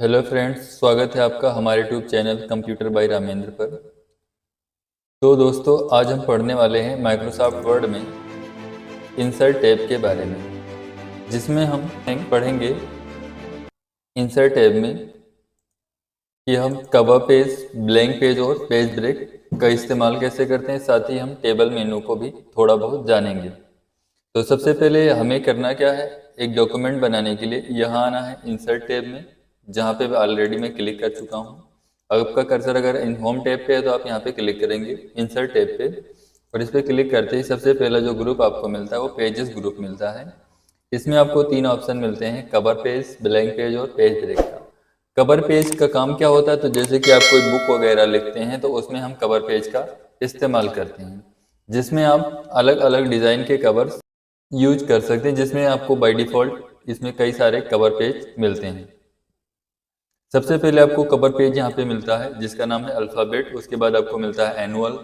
Hello friends, स्वागत है आपका हमारे YouTube channel computer by Ramendra पर। तो दोस्तों, आज हम पढ़ने वाले हैं माइक्रोसॉफ्ट वर्ड में इंसर्ट टैब के बारे में, जिसमें हम पढ़ेंगे इंसर्ट टैब में कि हम कवर पेज, ब्लैंक पेज और पेज ब्रेक का इस्तेमाल कैसे करते हैं। साथ ही हम टेबल मेनू को भी थोड़ा बहुत जानेंगे। तो सबसे पहले हमें करना क्या है, एक डॉक्यूमेंट बनाने के लिए यहाँ आना है इंसर्ट टैब में, जहाँ पे ऑलरेडी मैं क्लिक कर चुका हूँ। आपका कर्सर अगर इन होम टैब पे है तो आप यहाँ पे क्लिक करेंगे इंसर्ट टैब पे, और इस पे क्लिक करते ही सबसे पहला जो ग्रुप आपको मिलता है वो पेजेस ग्रुप मिलता है। इसमें आपको तीन ऑप्शन मिलते हैं, कवर पेज, ब्लैंक पेज और पेज ब्रेक का। कवर पेज का काम क्या होता है, तो जैसे कि आप कोई बुक वगैरह लिखते हैं तो उसमें हम कवर पेज का इस्तेमाल करते हैं, जिसमें आप अलग अलग डिज़ाइन के कवर्स यूज कर सकते हैं, जिसमें आपको बाय डिफ़ॉल्ट इसमें कई सारे कवर पेज मिलते हैं। सबसे पहले आपको कवर पेज यहाँ पे मिलता है जिसका नाम है अल्फ़ाबेट। उसके बाद आपको मिलता है एनुअल,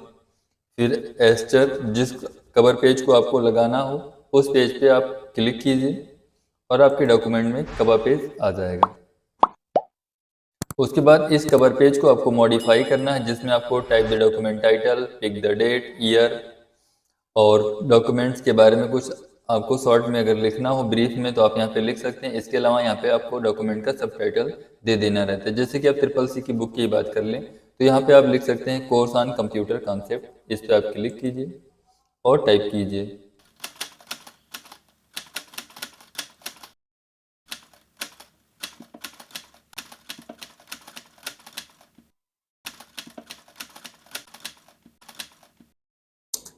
फिर एस्टर। जिस कवर पेज को आपको लगाना हो उस पेज पे आप क्लिक कीजिए और आपके डॉक्यूमेंट में कवर पेज आ जाएगा। उसके बाद इस कवर पेज को आपको मॉडिफाई करना है, जिसमें आपको type the document title, pick the date, year और डॉक्यूमेंट्स के बारे में कुछ आपको शॉर्ट में अगर लिखना हो, ब्रीफ में, तो आप यहाँ पे लिख सकते हैं। इसके अलावा यहाँ पे आपको डॉक्यूमेंट का सबटाइटल दे देना रहता है। जैसे कि आप ट्रिपल सी की बुक की बात कर लें तो यहाँ पे आप लिख सकते हैं कोर्स ऑन कंप्यूटर कॉन्सेप्ट। इस पर आप क्लिक कीजिए और टाइप कीजिए।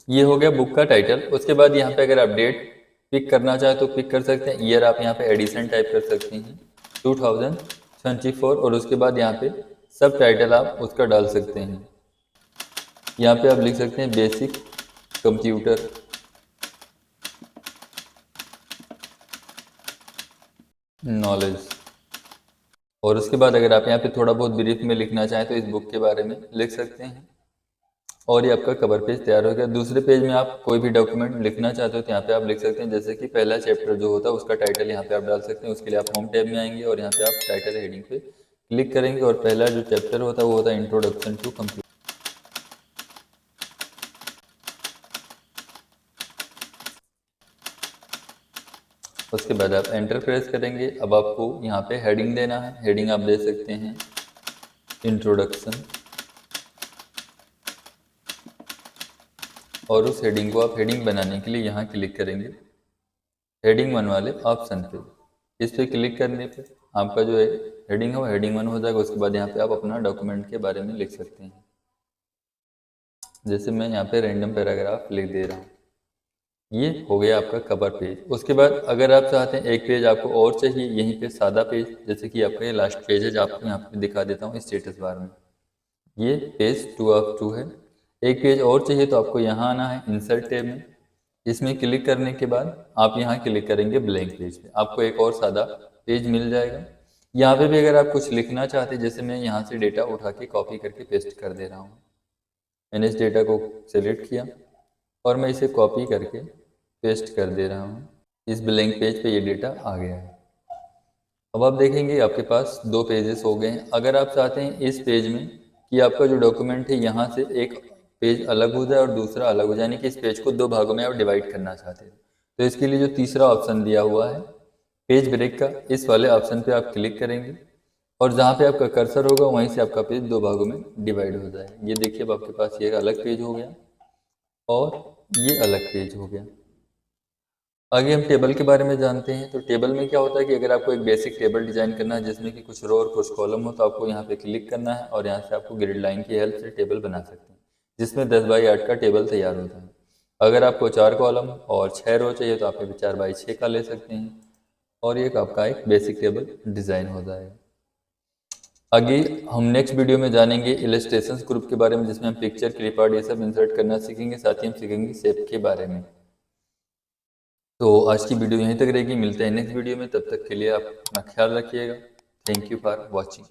ये हो गया बुक का टाइटल। उसके बाद यहाँ पे अगर आप डेट पिक करना चाहे तो पिक कर सकते हैं। ईयर आप यहाँ पे एडिशन टाइप कर सकते हैं 2024, और उसके बाद यहाँ पे सब टाइटल आप उसका डाल सकते हैं। यहाँ पे आप लिख सकते हैं बेसिक कंप्यूटर नॉलेज, और उसके बाद अगर आप यहाँ पे थोड़ा बहुत ब्रीफ में लिखना चाहें तो इस बुक के बारे में लिख सकते हैं। और ये आपका कवर पेज तैयार हो गया। दूसरे पेज में आप कोई भी डॉक्यूमेंट लिखना चाहते हो तो यहाँ पे आप लिख सकते हैं। जैसे कि पहला चैप्टर जो होता है उसका टाइटल यहाँ पे आप डाल सकते हैं। उसके लिए आप होम टैब में आएंगे और यहाँ पे आप टाइटल हेडिंग पे क्लिक करेंगे, और पहला जो चैप्टर होता है वो होता है इंट्रोडक्शन टू कंप्यूटर। उसके बाद आप एंटर प्रेस करेंगे। अब आपको यहाँ पे हेडिंग देना है। हेडिंग आप दे सकते हैं इंट्रोडक्शन, और उस हेडिंग को आप हेडिंग बनाने के लिए यहाँ क्लिक करेंगे हेडिंग 1 वाले ऑप्शन पे। इस पे क्लिक करने पे आपका जो है हेडिंग है वो हेडिंग 1 हो जाएगा। उसके बाद यहाँ पे आप अपना डॉक्यूमेंट के बारे में लिख सकते हैं। जैसे मैं यहाँ पे रैंडम पैराग्राफ लिख दे रहा हूँ। ये हो गया आपका कवर पेज। उसके बाद अगर आप चाहते हैं एक पेज आपको और चाहिए, यहीं पे सादा पेज, जैसे कि आपका ये लास्ट पेज है जो आपको यहाँ पे दिखा देता हूँ स्टेटस बार में, ये पेज 2 ऑफ 2 है। एक पेज और चाहिए तो आपको यहाँ आना है इंसर्ट टैब में। इसमें क्लिक करने के बाद आप यहाँ क्लिक करेंगे ब्लैंक पेज पे, आपको एक और सादा पेज मिल जाएगा। यहाँ पे भी अगर आप कुछ लिखना चाहते हैं, जैसे मैं यहाँ से डेटा उठा के कॉपी करके पेस्ट कर दे रहा हूँ। मैंने इस डेटा को सिलेक्ट किया और मैं इसे कॉपी करके पेस्ट कर दे रहा हूँ। इस ब्लैंक पेज पे ये डेटा आ गया है। अब आप देखेंगे आपके पास दो पेजेस हो गए हैं। अगर आप चाहते हैं इस पेज में कि आपका जो डॉक्यूमेंट है यहाँ से एक पेज अलग हो जाए और दूसरा अलग हो जाए, यानी कि इस पेज को दो भागों में आप डिवाइड करना चाहते हैं, तो इसके लिए जो तीसरा ऑप्शन दिया हुआ है पेज ब्रेक का, इस वाले ऑप्शन पे आप क्लिक करेंगे और जहाँ पे आपका कर्सर होगा वहीं से आपका पेज दो भागों में डिवाइड हो जाएगा। ये देखिए अब आपके पास ये अलग पेज हो गया और ये अलग पेज हो गया। आगे हम टेबल के बारे में जानते हैं। तो टेबल में क्या होता है कि अगर आपको एक बेसिक टेबल डिजाइन करना है जिसमें कि कुछ रो और कुछ कॉलम हो, तो आपको यहाँ पे क्लिक करना है और यहाँ से आपको ग्रिड लाइन की हेल्प से टेबल बना सकते हैं, जिसमें 10 बाई 8 का टेबल तैयार होता है। अगर आपको 4 कॉलम और 6 रो चाहिए तो आप 4 बाई 6 का ले सकते हैं, और ये आपका एक बेसिक टेबल डिज़ाइन हो जाएगा। आगे हम नेक्स्ट वीडियो में जानेंगे इलस्ट्रेशंस ग्रुप के बारे में, जिसमें हम पिक्चर, क्लिप आर्ट ये सब इंसर्ट करना सीखेंगे। साथ ही हम सीखेंगे शेप के बारे में। तो आज की वीडियो यहीं तक रहेगी। मिलते हैं नेक्स्ट वीडियो में, तब तक के लिए आप अपना ख्याल रखिएगा। Thank you for watching.